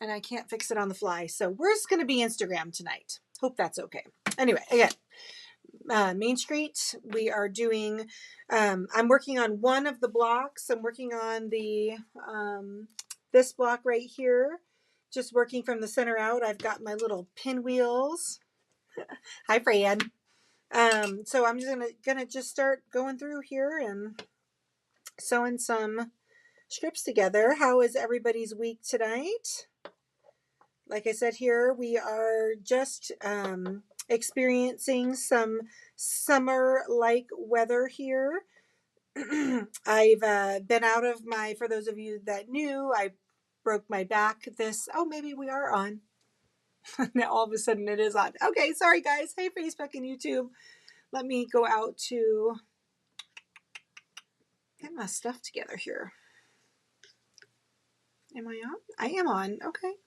and I can't fix it on the fly. So we're just going to be Instagram tonight. Hope that's okay. Anyway, again, Main Street, we are doing, I'm working on one of the blocks. I'm working on the, this block right here, just working from the center out. I've got my little pinwheels. Hi, Fran. So I'm just gonna just start going through here and sewing some strips together. How is everybody's week tonight? Like I said, here we are just experiencing some summer-like weather here. I've been out of my, for those of you that knew, I broke my back oh, maybe we are on. Now all of a sudden it is on. Okay, sorry guys. Hey, Facebook and YouTube. Let me go out to get my stuff together here. Am I on? I am on. Okay.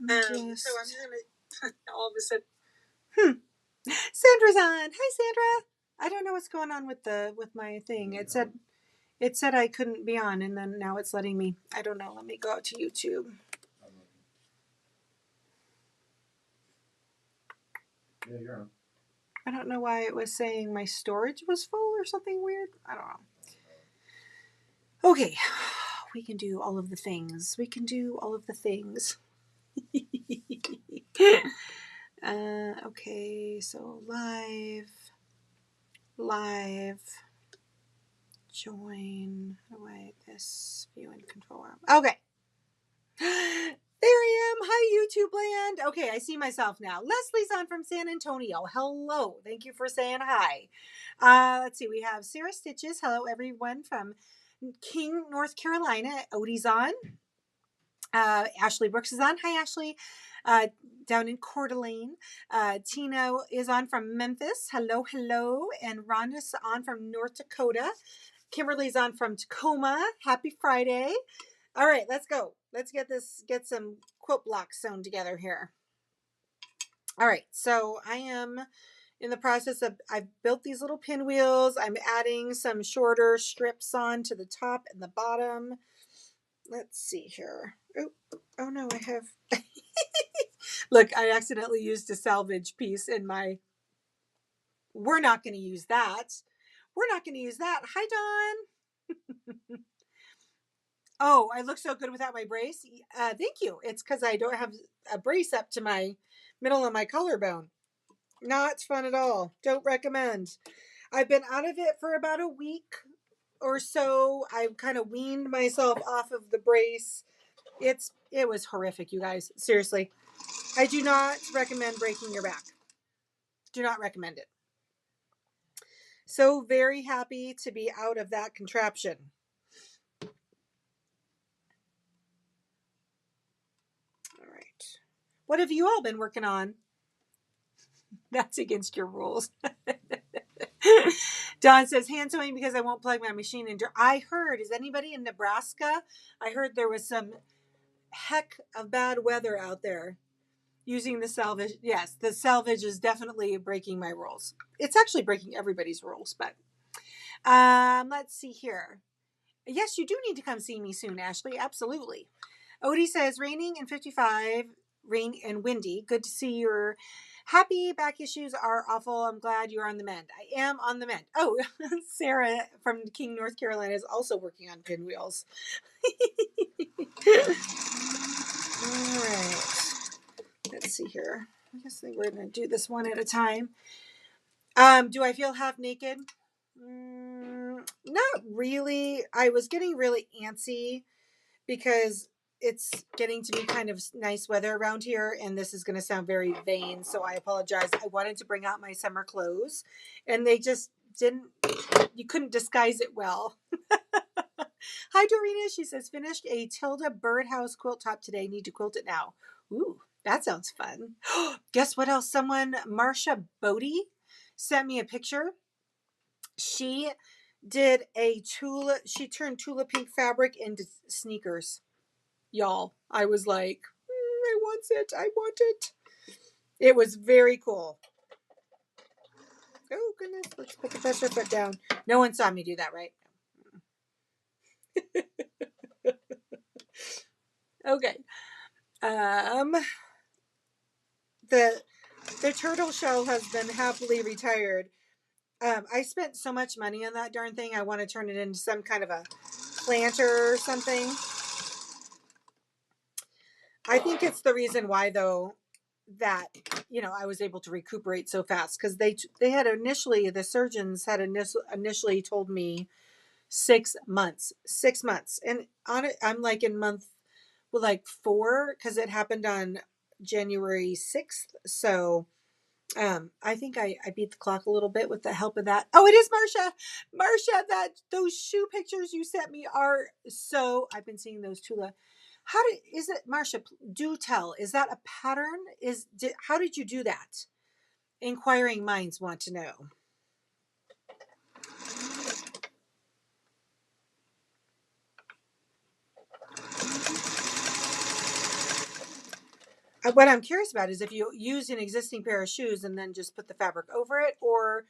So I'm just gonna all of a sudden. Sandra's on. Hi, Sandra. I don't know what's going on with my thing. It said I couldn't be on, and then now it's letting me. I don't know. Let me go out to YouTube. Yeah, you're on. I don't know why it was saying my storage was full or something weird. I don't know. Okay. We can do all of the things. We can do all of the things. Okay, so live, join, how do I, this, view and control arm. Okay. There I am. Hi, YouTube land. Okay, I see myself now. Leslie's on from San Antonio. Hello. Thank you for saying hi. Let's see. We have Sarah Stitches. Hello, everyone from King, North Carolina. Odie's on. Ashley Brooks is on. Hi, Ashley. Down in Coeur d'Alene. Tina is on from Memphis. Hello, hello. And Rhonda's on from North Dakota. Kimberly's on from Tacoma. Happy Friday. All right, let's go. Let's get some quilt blocks sewn together here. All right, so I am in the process of, I've built these little pinwheels. I'm adding some shorter strips on to the top and the bottom. Let's see here. Oh no, I have. Look, I accidentally used a salvage piece in my. We're not going to use that. We're not going to use that. Hi, Dawn. Oh, I look so good without my brace. Thank you. It's because I don't have a brace up to my middle of my collarbone. Not fun at all. Don't recommend. I've been out of it for about a week or so. I've kind of weaned myself off of the brace. It was horrific, you guys. Seriously. I do not recommend breaking your back. Do not recommend it. So very happy to be out of that contraption. All right. What have you all been working on? That's against your rules. Dawn says hand sewing because I won't plug my machine in. I heard, is anybody in Nebraska? I heard there was some heck of bad weather out there. Using the salvage, yes, the salvage is definitely breaking my rules. It's actually breaking everybody's rules, but let's see here. Yes, you do need to come see me soon, Ashley. Absolutely. Odie says raining and 55, rain and windy. Good to see your happy. Back issues are awful. I'm glad you're on the mend. I am on the mend. Oh, Sarah from King, North Carolina is also working on pinwheels. All right. Let's see here. I guess we're going to do this one at a time. Do I feel half naked? Not really. I was getting really antsy because it's getting to be kind of nice weather around here, and this is going to sound very vain, so I apologize. I wanted to bring out my summer clothes, and they just didn't, you couldn't disguise it well. Hi, Dorina. She says, finished a Tilda birdhouse quilt top today. Need to quilt it now. Ooh. That sounds fun. Guess what else? Marsha Bodie sent me a picture. She did she turned Tula pink fabric into sneakers. Y'all, I was like, I want it. It was very cool. Oh, goodness. Let's put the pressure foot down. No one saw me do that, right? Okay. Um, the turtle shell has been happily retired. I spent so much money on that darn thing. I want to turn it into some kind of a planter or something. I think it's the reason why, though, that I was able to recuperate so fast, because they had initially, the surgeons had initially told me 6 months, 6 months, and on it I'm like in month, well, like 4, because it happened on January 6th. So I think I beat the clock a little bit with the help of that. Oh, it is Marcia. Marcia, that those shoe pictures you sent me are so, I've been seeing those too. Is it, Marcia? Do tell. Is that a pattern? How did you do that? Inquiring minds want to know. What I'm curious about is if you use an existing pair of shoes and then just put the fabric over it, or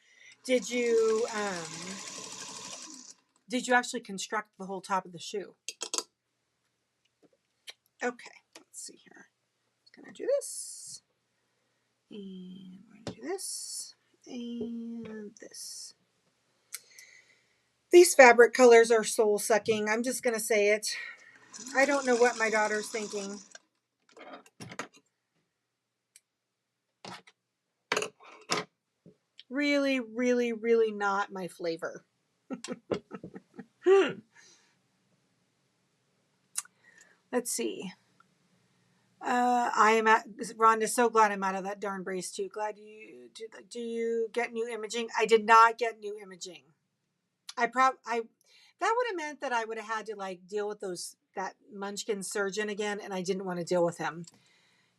did you actually construct the whole top of the shoe? Okay, let's see here. I'm gonna do this, and we're gonna do this, and this. These fabric colors are soul sucking. I'm just gonna say it. I don't know what my daughter's thinking. Really, really, really not my flavor. Let's see. I am at Rhonda. So glad I'm out of that darn brace too. Glad you do. You get new imaging? I did not get new imaging. I that would have meant that I would have had to like deal with that Munchkin surgeon again, and I didn't want to deal with him.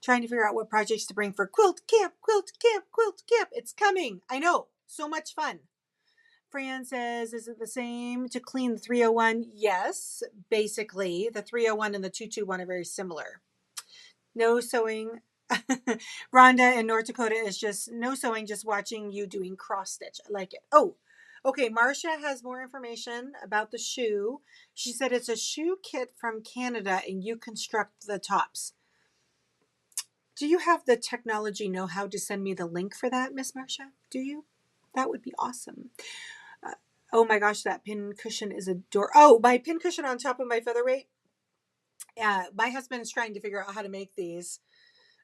Trying to figure out what projects to bring for quilt camp, quilt camp, quilt camp. It's coming. I know. So much fun. Fran says, is it the same to clean the 301? Yes, basically. The 301 and the 221 are very similar. No sewing. Rhonda in North Dakota is just no sewing, just watching you doing cross stitch. I like it. Oh, okay. Marcia has more information about the shoe. She said it's a shoe kit from Canada and you construct the tops. Do you have the technology know-how to send me the link for that, Miss Marcia? Do you? That would be awesome. Oh my gosh, that pin cushion is adorable. Oh, my pin cushion on top of my featherweight. My husband is trying to figure out how to make these.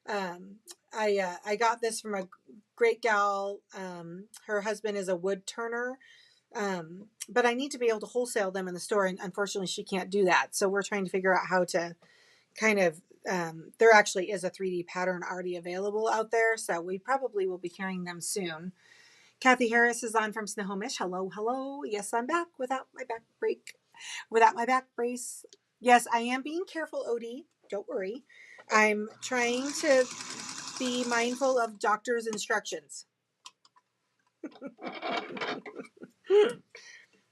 I got this from a great gal. Her husband is a wood turner, but I need to be able to wholesale them in the store, and unfortunately, she can't do that. So we're trying to figure out how to kind of. There actually is a 3D pattern already available out there, so we probably will be carrying them soon. Kathy Harris is on from Snohomish. Hello, hello. Yes, I'm back without my back brace. Yes, I am being careful, Odie. Don't worry. I'm trying to be mindful of doctor's instructions.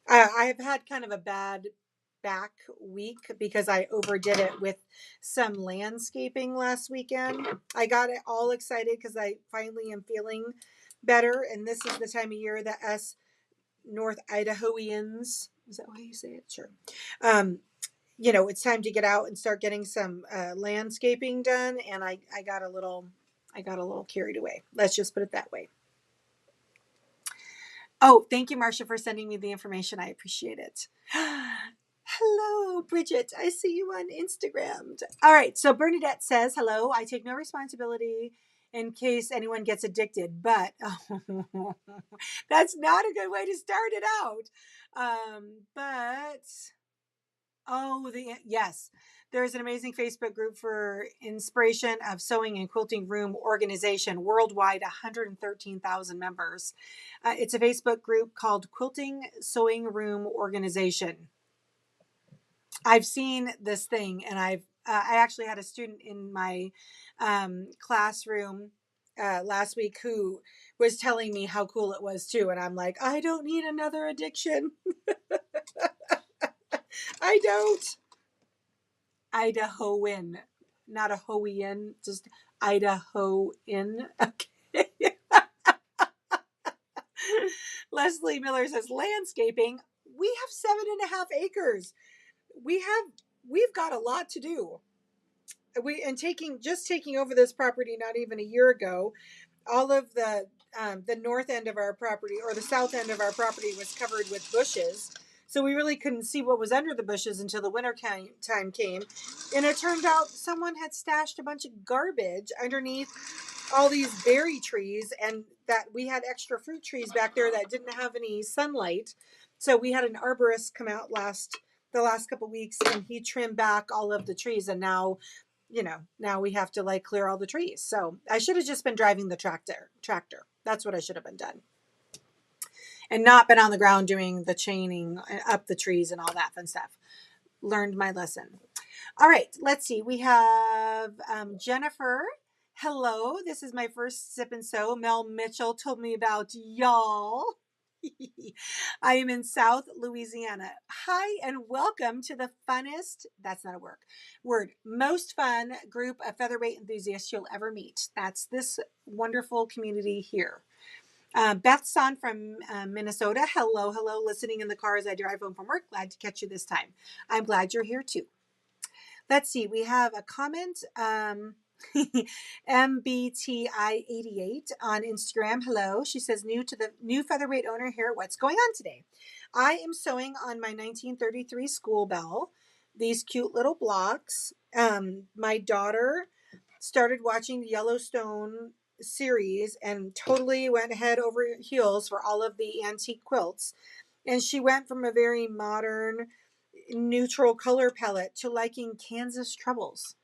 I have had kind of a bad back week because I overdid it with some landscaping last weekend. I got it all excited because I finally am feeling better, and this is the time of year that us North Idahoians, is that how you say it? Sure. It's time to get out and start getting some landscaping done, and I got a little carried away. Let's just put it that way. Oh, thank you, Marcia, for sending me the information. I appreciate it. Hello, Bridget. I see you on Instagram. All right. So Bernadette says, hello. I take no responsibility in case anyone gets addicted, but that's not a good way to start it out. Yes, there's an amazing Facebook group for inspiration of sewing and quilting room organization worldwide, 113,000 members. It's a Facebook group called Quilting Sewing Room Organization. I've seen this thing, and I actually had a student in my classroom last week who was telling me how cool it was too, and I'm like, I don't need another addiction. I don't. Idahoan, not a Hoian, just Idahoan. Okay. Leslie Miller says landscaping. We have 7.5 acres. We've got a lot to do. taking over this property not even a year ago, all of the north end of our property or the south end of our property was covered with bushes. So we really couldn't see what was under the bushes until the winter time came. And it turned out someone had stashed a bunch of garbage underneath all these berry trees, and that we had extra fruit trees back there that didn't have any sunlight. So we had an arborist come out the last couple of weeks, and he trimmed back all of the trees, and now now we have to like clear all the trees. So I should have just been driving the tractor. That's what I should have been done, and not been on the ground doing the chaining up the trees and all that fun stuff. Learned my lesson. All right, let's see. We have Jennifer. Hello, this is my first sip and sew. Mel Mitchell told me about y'all. I am in South Louisiana. Hi, and welcome to the funnest, that's not a word, most fun group of featherweight enthusiasts you'll ever meet. That's this wonderful community here. Beth's on from Minnesota. Hello, listening in the car as I drive home from work. Glad to catch you this time. I'm glad you're here too. Let's see, we have a comment. MBTI88 on Instagram. Hello. She says, new featherweight owner here. What's going on today? I am sewing on my 1933 school bell. These cute little blocks. My daughter started watching the Yellowstone series and totally went head over heels for all of the antique quilts. And she went from a very modern, neutral color palette to liking Kansas troubles.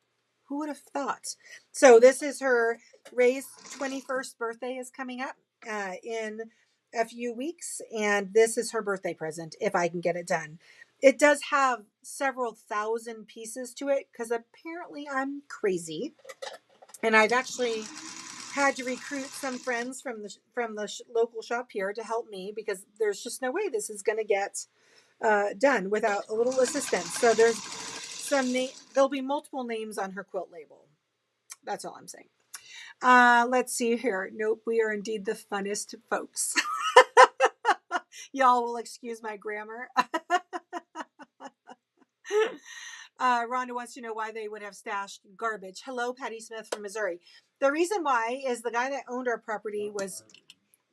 Who would have thought? So this is her Ray's 21st birthday is coming up in a few weeks, and this is her birthday present if I can get it done. It does have several thousand pieces to it because apparently I'm crazy, and I've actually had to recruit some friends from the local shop here to help me because there's just no way this is going to get done without a little assistance. So there'll be multiple names on her quilt label. That's all I'm saying. Let's see here. Nope, we are indeed the funnest folks. Y'all will excuse my grammar. Rhonda wants to know why they would have stashed garbage. Hello, Patty Smith from Missouri. The reason why is the guy that owned our property was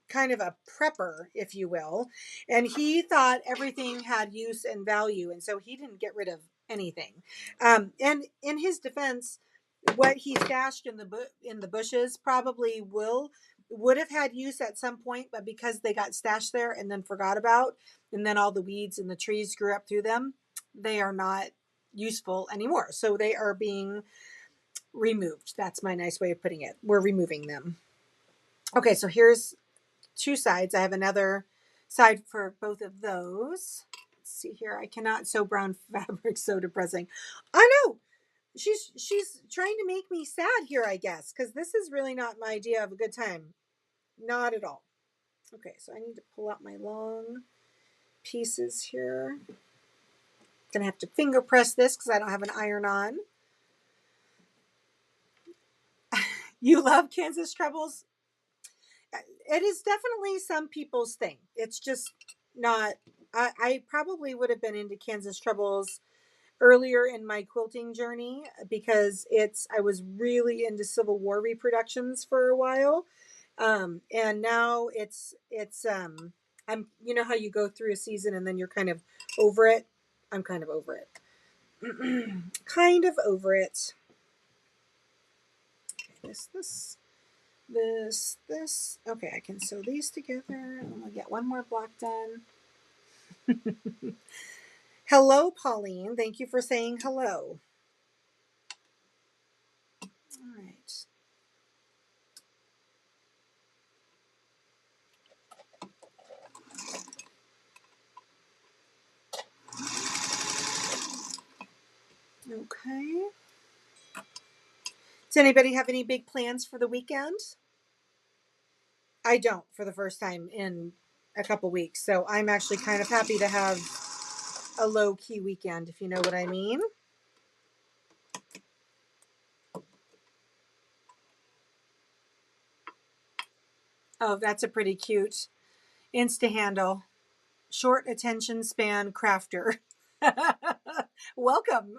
kind of a prepper, if you will, and he thought everything had use and value, and so he didn't get rid of anything. And in his defense, what he stashed in the bushes probably would have had use at some point, but because they got stashed there and then forgot about, and then all the weeds and the trees grew up through them, they are not useful anymore. So they are being removed. That's my nice way of putting it. We're removing them. Okay, so here's two sides. I have another side for both of those. Let's see here. I cannot sew brown fabric. So depressing. I know. She's trying to make me sad here, I guess, because this is really not my idea of a good time. Not at all. Okay, so I need to pull out my long pieces here. Gonna have to finger press this because I don't have an iron on. You love Kansas troubles? It is definitely some people's thing. It's just not. I probably would have been into Kansas troubles earlier in my quilting journey because I was really into Civil War reproductions for a while, and now I'm how you go through a season and then you're kind of over it. I'm kind of over it. Kind of over it. Okay, this. Okay, I can sew these together and we'll get one more block done. Hello, Pauline. Thank you for saying hello. All right. Okay. Does anybody have any big plans for the weekend? I don't, for the first time in a couple weeks. So I'm actually kind of happy to have a low-key weekend, if you know what I mean. Oh, that's a pretty cute Insta handle. Short attention span crafter. Welcome.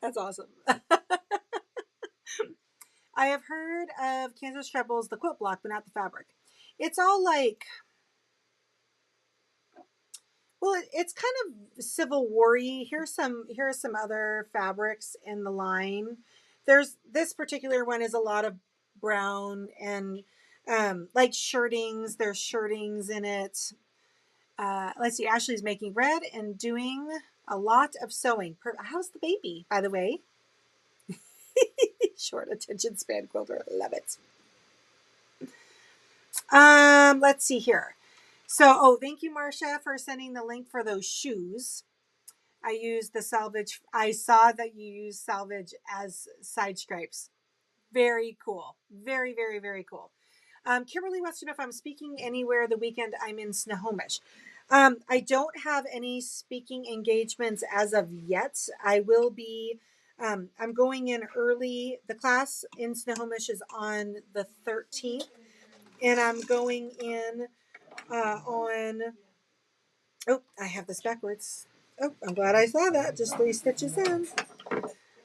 That's awesome. I have heard of Kansas Trebles, the quilt block, but not the fabric. It's all like, well, it's kind of Civil War-y. Here are some other fabrics in the line. There's this particular one is a lot of brown and like shirtings. There's shirtings in it. Let's see. Ashley's making red and doing a lot of sewing. How's the baby, by the way? Short attention span quilter. Love it. Let's see here. So, thank you, Marcia, for sending the link for those shoes. I used the salvage. I saw that you use salvage as side stripes. Very cool. Very, very, very cool. Kimberly wants to know if I'm speaking anywhere the weekend I'm in Snohomish. I don't have any speaking engagements as of yet. I will be. I'm going in early. The class in Snohomish is on the 13th, and I'm going in on. Oh, I have this backwards. Oh, I'm glad I saw that. Just 3 stitches in.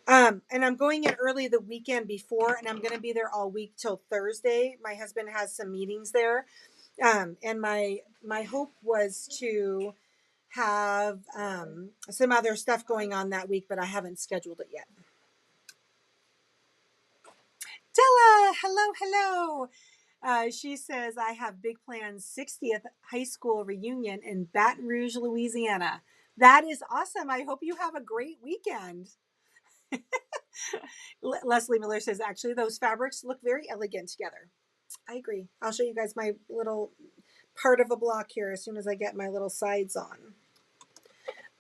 And I'm going in early the weekend before, and I'm going to be there all week till Thursday. My husband has some meetings there. And my hope was to have some other stuff going on that week, but I haven't scheduled it yet. Della, hello, hello. She says, I have big plans 60th high school reunion in Baton Rouge, Louisiana. That is awesome. I hope you have a great weekend. Leslie Miller says, actually, those fabrics look very elegant together. I agree. I'll show you guys my little part of a block here as soon as I get my little sides on.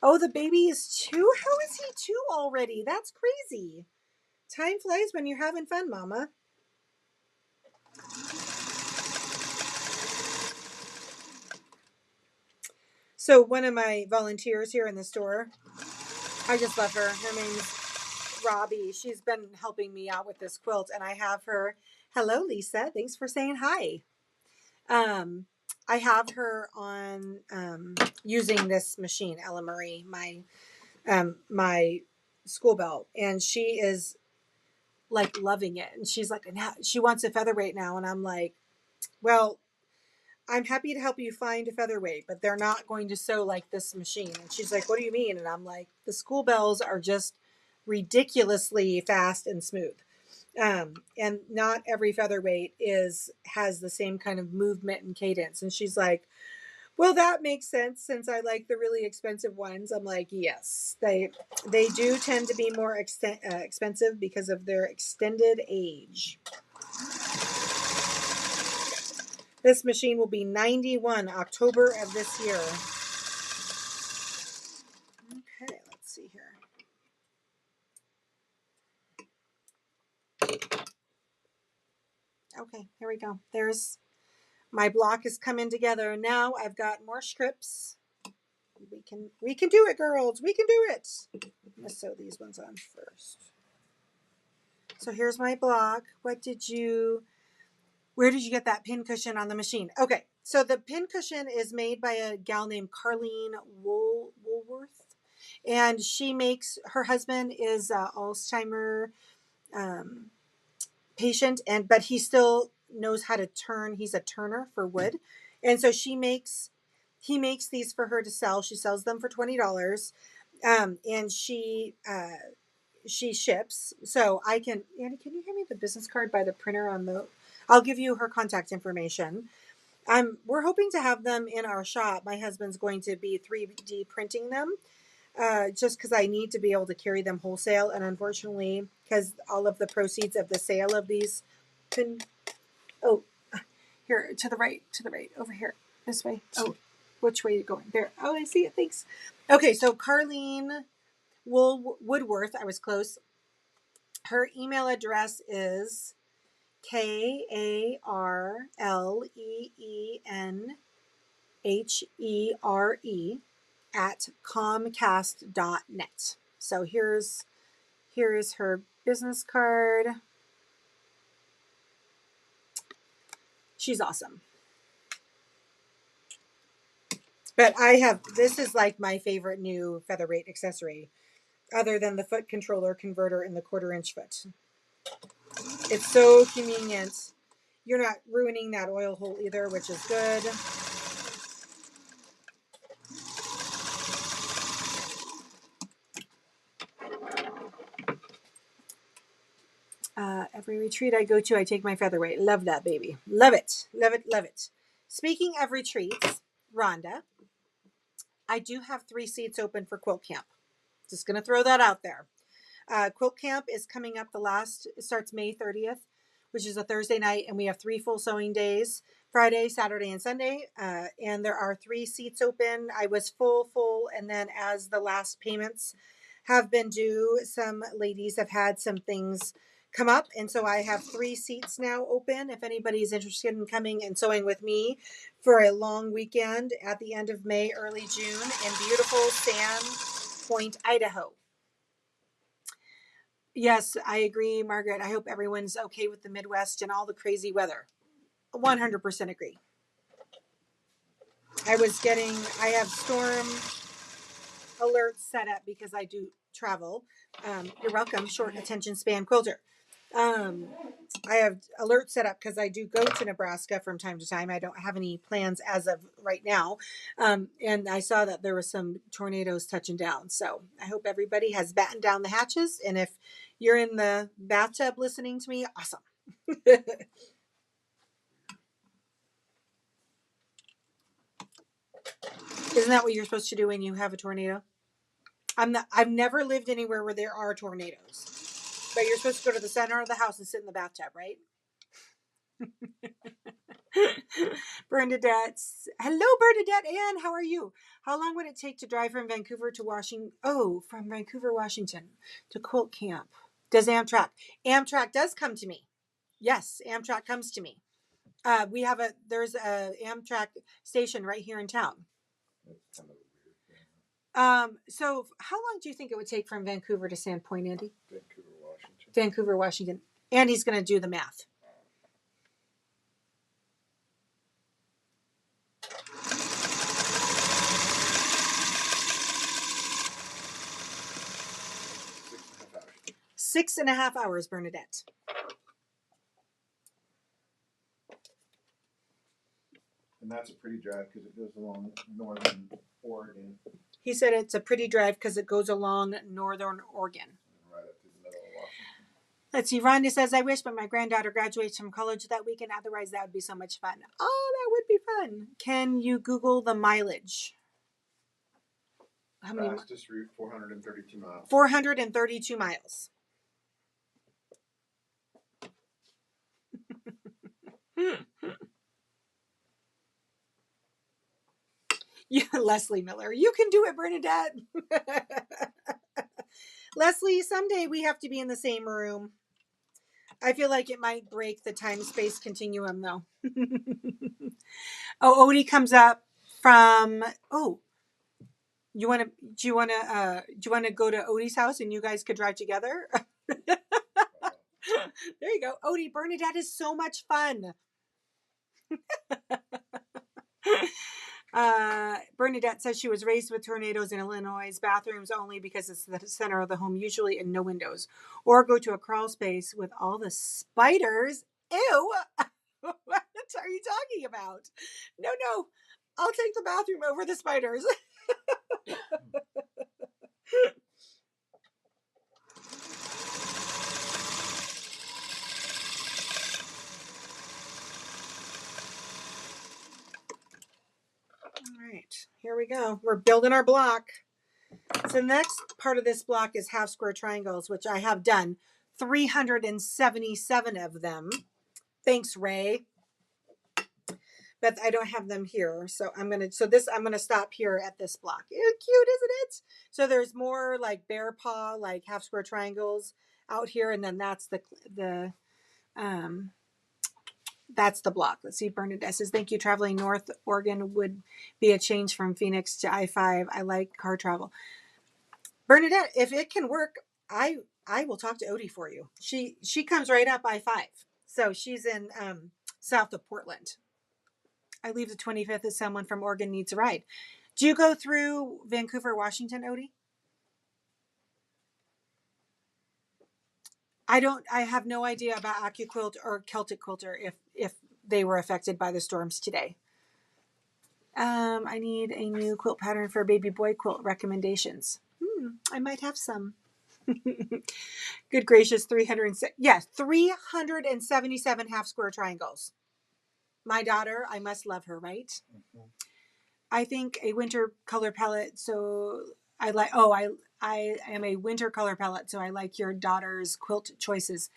Oh, the baby is 2? How is he 2 already? That's crazy. Time flies when you're having fun, Mama. So one of my volunteers here in the store, I just love her. Her name's Robbie. She's been helping me out with this quilt, and I have her. Hello, Lisa. Thanks for saying hi. I have her on using this machine, Ella Marie, my school belt, and she is like loving it. And she's like, she wants a featherweight now, and I'm like, well, I'm happy to help you find a featherweight, but they're not going to sew like this machine. And she's like, what do you mean? And I'm like, the school bells are just ridiculously fast and smooth. And not every featherweight has the same kind of movement and cadence. And she's like, well, that makes sense since I like the really expensive ones. I'm like, yes, they do tend to be more expensive because of their extended age. This machine will be 91 October of this year. Okay, let's see here. Okay, here we go. There's my block is coming together. Now I've got more strips. We can do it, girls. We can do it. I'm gonna sew these ones on first. So here's my block. Where did you get that pin cushion on the machine? Okay, so the pin cushion is made by a gal named Carlene Woolworth, and her husband is Alzheimer patient, but he still knows how to turn. He's a turner for wood, and so he makes these for her to sell. She sells them for $20, and she ships. So I can, Annie, can you hand me the business card by the printer on the? I'll give you her contact information. We're hoping to have them in our shop. My husband's going to be 3D printing them. Just because I need to be able to carry them wholesale, and unfortunately, because all of the proceeds of the sale of these here to the right, over here, this way. Oh, which way are you going? There. Oh, I see it. Thanks. Okay, so Carlene Woodworth, I was close. Her email address is KARLEENHERE at comcast.net. So here is her business card. She's awesome. But this is like my favorite new featherweight accessory. other than the foot controller converter in the 1/4" foot. It's so convenient. You're not ruining that oil hole either, which is good. Every retreat I go to, I take my featherweight. Love that, baby. Love it. Love it. Love it. Speaking of retreats, Rhonda, I do have 3 seats open for Quilt Camp. Just going to throw that out there. Quilt Camp is coming up. It starts May 30th, which is a Thursday night, and we have 3 full sewing days, Friday, Saturday, and Sunday. And there are 3 seats open. I was full, and then as the last payments have been due, some ladies have had some things come up, and so I have 3 seats now open. If anybody's interested in coming and sewing with me for a long weekend at the end of May, early June in beautiful Sand Point, Idaho. Yes, I agree, Margaret. I hope everyone's okay with the Midwest and all the crazy weather. 100% agree. I have storm alerts set up because I do travel. You're welcome, short attention span quilter. I have alerts set up because I do go to Nebraska from time to time. I don't have any plans as of right now. And I saw that there were some tornadoes touching down. So I hope everybody has battened down the hatches. And if you're in the bathtub listening to me, awesome. Isn't that what you're supposed to do when you have a tornado? I've never lived anywhere where there are tornadoes, but you're supposed to go to the center of the house and sit in the bathtub, right? Bernadette. Hello, Bernadette Ann. How are you? How long would it take to drive from Vancouver to Washington? Oh, from Vancouver, Washington to Quilt Camp. Does Amtrak? Amtrak does come to me. Yes, Amtrak comes to me. There's a Amtrak station right here in town. So how long do you think it would take from Vancouver to Sandpoint, Andy? Vancouver, Washington. Andy's going to do the math. Six and a half hours, Bernadette. And that's a pretty drive because it goes along northern Oregon. He said it's a pretty drive because it goes along northern Oregon. Right up to the middle of Washington. Let's see. Rhonda says, I wish, but my granddaughter graduates from college that weekend. Otherwise, that would be so much fun. Oh, that would be fun. Can you Google the mileage? How many? Fastest route, 432 miles. 432 miles. Yeah, Leslie Miller. You can do it, Bernadette. Leslie, someday we have to be in the same room. I feel like it might break the time-space continuum, though. Oh, Odie comes up from. Oh, do you want to go to Odie's house and you guys could drive together? There you go, Odie. Bernadette is so much fun. Bernadette says she was raised with tornadoes in Illinois, bathrooms only because it's the center of the home, usually, and no windows, or go to a crawl space with all the spiders. Ew. What are you talking about? No, I'll take the bathroom over the spiders. All right, here we go. We're building our block. So the next part of this block is half square triangles, which I have done 377 of them. Thanks, Ray. But I don't have them here. So I'm going to stop here at this block. Cute, isn't it? So there's more like bear paw, like half square triangles out here. And then that's that's the block. Let's see. Bernadette says, thank you. Traveling North Oregon would be a change from Phoenix to I-5. I like car travel. Bernadette, if it can work, I will talk to Odie for you. She comes right up I-5. So she's in south of Portland. I leave the 25th if someone from Oregon needs a ride. Do you go through Vancouver, Washington, Odie? I have no idea about AccuQuilt or Celtic Quilter if they were affected by the storms today. I need a new quilt pattern for a baby boy quilt recommendations. I might have some. Good gracious, 377 half square triangles. My daughter, I must love her, right? Mm-hmm. I think a winter color palette. So I am a winter color palette. So I like your daughter's quilt choices.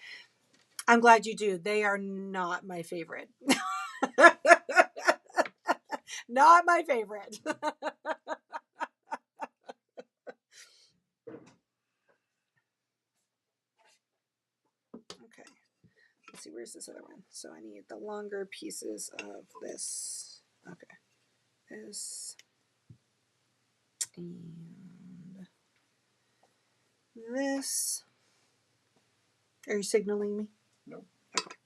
I'm glad you do. They are not my favorite. Not my favorite. Okay. Let's see, where's this other one? So I need the longer pieces of this. Okay. This and this. Are you signaling me? No. Okay.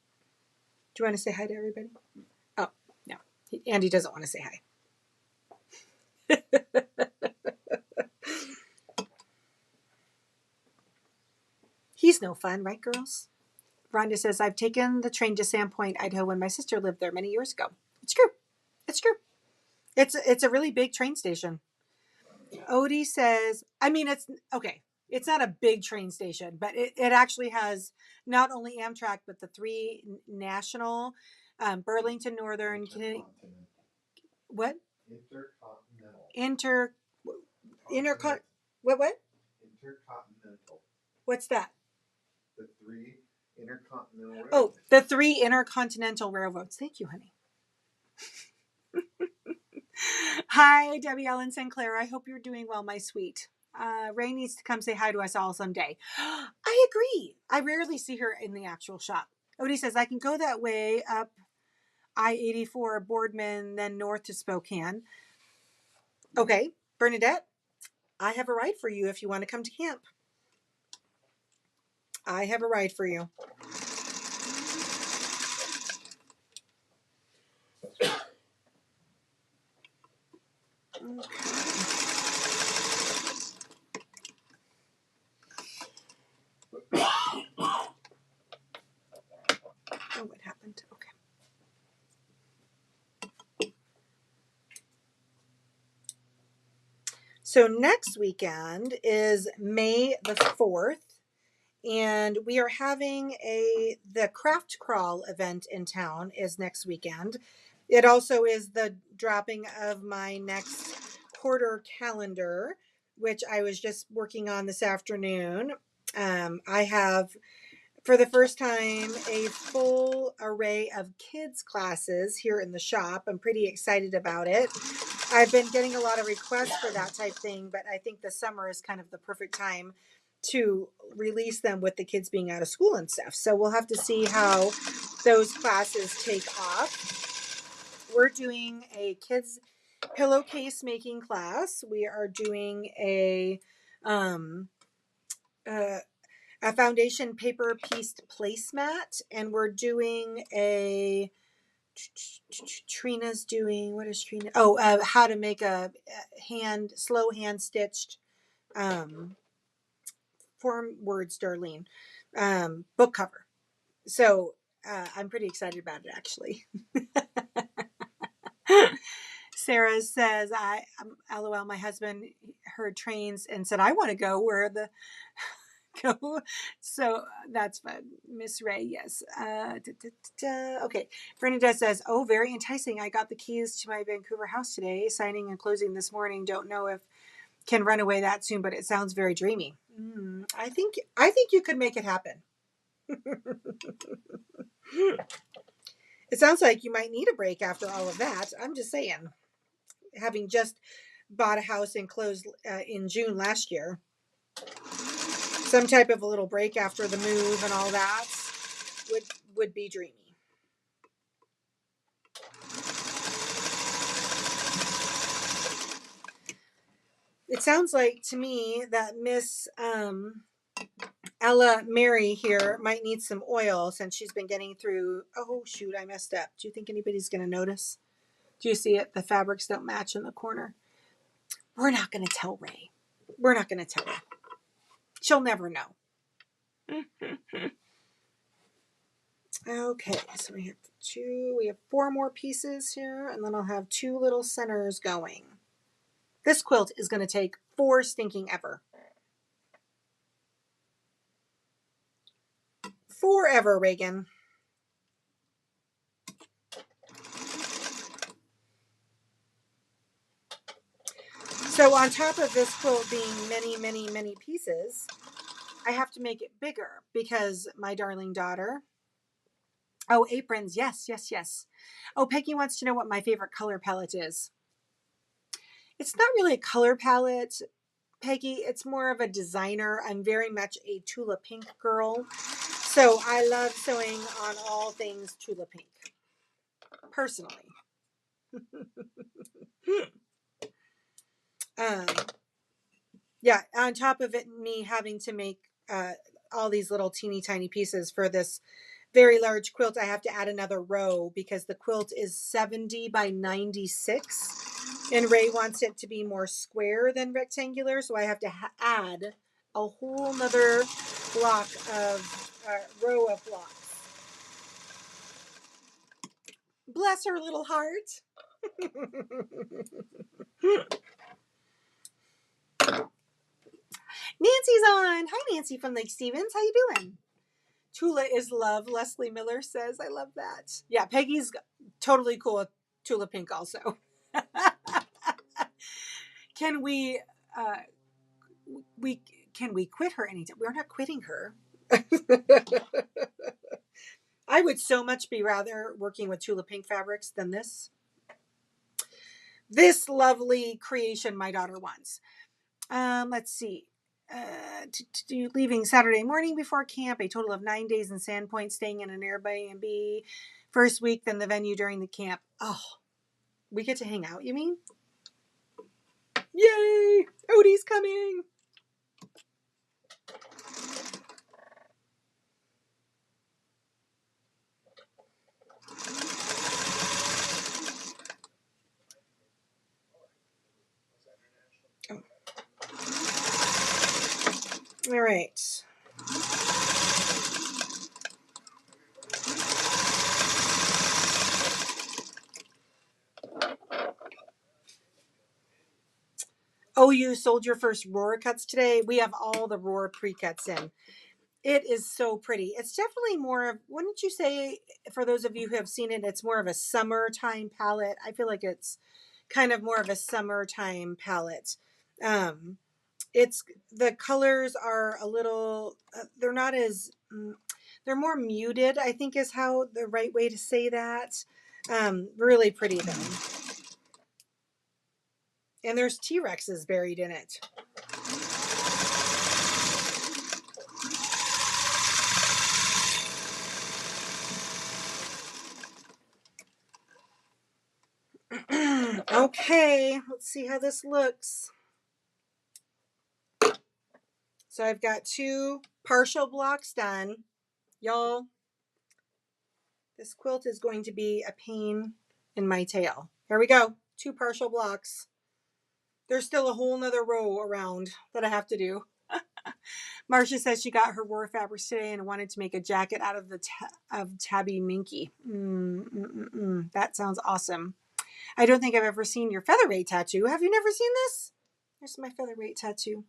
Do you want to say hi to everybody? Oh, no. Andy doesn't want to say hi. He's no fun, right, girls? Rhonda says, I've taken the train to Sandpoint, Idaho when my sister lived there many years ago. It's true. It's true. It's a really big train station. Odie says, I mean, it's okay. It's not a big train station, but it actually has not only Amtrak, but the three national, Burlington Northern, what? Intercontinental. What? Intercontinental. What's that? The three intercontinental railroads. Oh, the three intercontinental railroads. Thank you, honey. Hi, Debbie Ellen Sinclair. I hope you're doing well, my sweet. Ray needs to come say hi to us all someday. I agree. I rarely see her in the actual shop. Odie says, I can go that way up I-84 Boardman, then north to Spokane. Okay, Bernadette, I have a ride for you if you want to come to camp. I have a ride for you. Okay. Oh, what happened? Okay. So next weekend is May the 4th, and we are having the craft crawl event in town is next weekend. It also is the dropping of my next quarter calendar, which I was just working on this afternoon. I have, for the first time, a full array of kids classes here in the shop. I'm pretty excited about it. I've been getting a lot of requests for that type thing, but I think the summer is kind of the perfect time to release them with the kids being out of school and stuff. So we'll have to see how those classes take off. We're doing a kids pillowcase making class. We are doing a foundation paper pieced placemat, and we're doing Trina's doing, what is Trina? Oh, how to make a slow hand stitched, form words, Darlene, book cover. So I'm pretty excited about it, actually. Sarah says, LOL, my husband heard trains and said, I want to go where the go. So that's fun. Miss Ray, yes. Okay. Bernadette says, oh, very enticing. I got the keys to my Vancouver house today, signing and closing this morning. Don't know if can run away that soon, but it sounds very dreamy. I think you could make it happen. It sounds like you might need a break after all of that. I'm just saying, having just bought a house and closed in June last year, some type of a little break after the move and all that would be dreamy. It sounds like to me that Miss Ella Mary here might need some oil since she's been getting through. Oh shoot, I messed up. Do you think anybody's going to notice? Do you see it? The fabrics don't match in the corner. We're not going to tell Ray. We're not going to tell her. She'll never know. Okay, so we have 4 more pieces here, and then I'll have 2 little centers going. This quilt is going to take 4 stinking ever. Forever, Reagan. So on top of this quilt being many, many, many pieces, I have to make it bigger because my darling daughter. Oh, aprons. Yes, yes, yes. Oh, Peggy wants to know what my favorite color palette is. It's not really a color palette, Peggy. It's more of a designer. I'm very much a Tula Pink girl. So I love sewing on all things Tula Pink, personally. um, yeah, on top of it, me having to make all these little teeny tiny pieces for this very large quilt, I have to add another row because the quilt is 70 by 96 and Ray wants it to be more square than rectangular, so I have to add a whole nother block of row of blocks. Bless her little heart. Nancy's on. Hi, Nancy from Lake Stevens. How you doing? Tula is love, Leslie Miller says. I love that. Yeah, Peggy's totally cool with Tula Pink also. Can we quit her anytime? We're not quitting her. I would so much be rather working with Tula Pink fabrics than this lovely creation my daughter wants. Let's see. Leaving Saturday morning before camp, a total of 9 days in Sandpoint, staying in an Airbnb first week, then the venue during the camp. Oh, we get to hang out, you mean? Yay! Odie's coming! Oh. All right. Oh, you sold your first Roar cuts today? We have all the Roar pre-cuts in. It is so pretty. It's definitely more of, wouldn't you say, for those of you who have seen it, it's more of a summertime palette. I feel like it's kind of more of a summertime palette. It's the colors are a little, they're not as, they're more muted, I think is how the right way to say that. Really pretty though. And there's T-Rexes buried in it. Okay, let's see how this looks. So I've got 2 partial blocks done. Y'all, this quilt is going to be a pain in my tail. Here we go. 2 partial blocks. There's still a whole nother row around that I have to do. Marcia says she got her Roar fabrics today and wanted to make a jacket out of Tabby Minky. That sounds awesome. I don't think I've ever seen your featherweight tattoo. Have you never seen this? Here's my featherweight tattoo.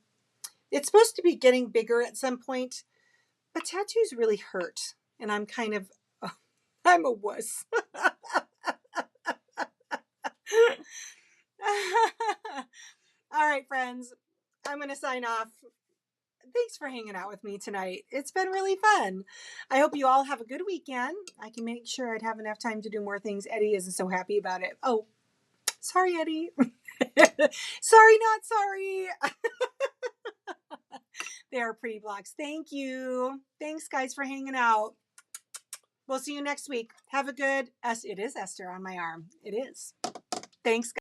It's supposed to be getting bigger at some point, but tattoos really hurt. And I'm kind of, I'm a wuss. All right, friends, I'm going to sign off. Thanks for hanging out with me tonight. It's been really fun. I hope you all have a good weekend. I can make sure I'd have enough time to do more things. Eddie isn't so happy about it. Oh, sorry, Eddie. Sorry, not sorry. They are pretty blocks. Thank you. Thanks, guys, for hanging out. We'll see you next week. Have a good, it is Esther on my arm. It is. Thanks, guys.